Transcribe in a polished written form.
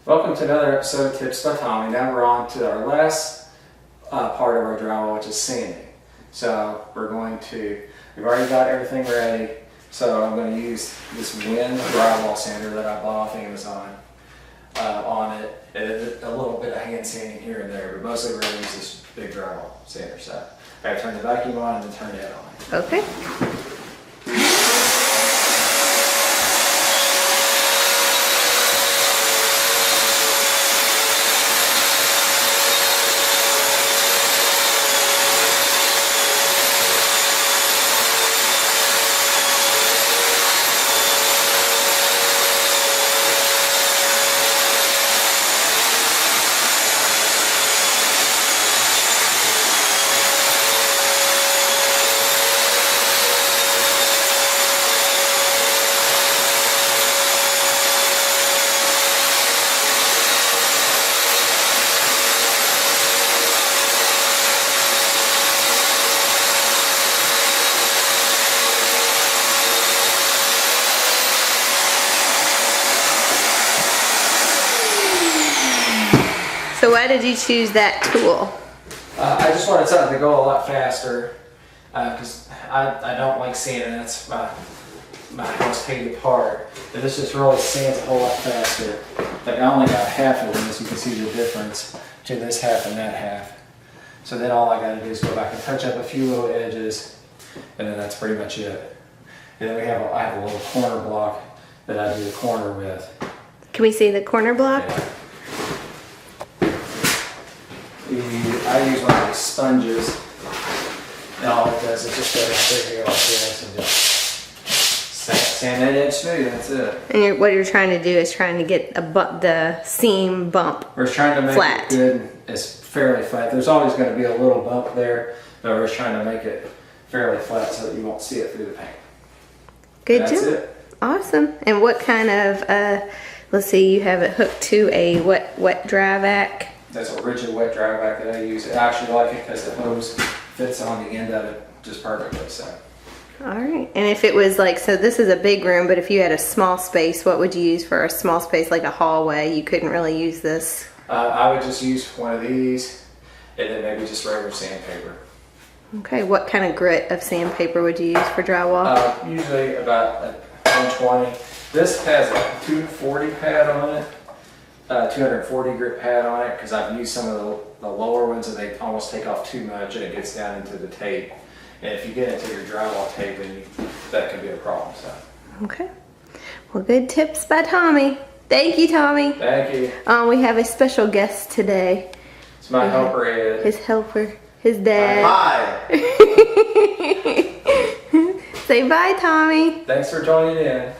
Welcome to another episode of Tips by Tommy. Now we're on to our last part of our drywall, which is sanding. So we've already got everything ready. So I'm going to use this Wind drywall sander that I bought off Amazon on it. And a little bit of hand sanding here and there, but mostly we're going to use this big drywall sander. So I got to turn the vacuum on and then turn it on. Okay. So why did you choose that tool? I just wanted something to go a lot faster because I don't like sanding. That's my most hated part. But this just really sands a whole lot faster. Like I only got half of this. You can see the difference between this half and that half. So then all I got to do is go back and touch up a few little edges, and then that's pretty much it. And then I have a little corner block that I do the corner with. Can we see the corner block? Yeah. I use one of these sponges, and all it does is just go down here like this and just sand that edge smooth. That's it. And what you're trying to do is trying to get the seam bump We're just trying to make flat. it good. It's fairly flat. There's always going to be a little bump there, but we're just trying to make it fairly flat so that you won't see it through the paint. Good That's job. it. Awesome. And what kind of, let's see, you have it hooked to a wet dry vac. That's a rigid wet dry vac that I use. I actually like it because the hose fits on the end of it just perfectly. So. All right. And if it was like, so this is a big room, but if you had a small space, what would you use for a small space like a hallway? You couldn't really use this. I would just use one of these and then maybe just regular sandpaper. Okay. What kind of grit of sandpaper would you use for drywall? Usually about 120. This has a 240 pad on it. 240 grit pad on it because I've used some of the lower ones and they almost take off too much and it gets down into the tape. And if you get into your drywall tape, then that could be a problem. So. Okay. Well, good tips by Tommy. Thank you, Tommy. Thank you. We have a special guest today. It's my helper, Ed. His helper, his dad. Hi. Say bye, Tommy. Thanks for joining in.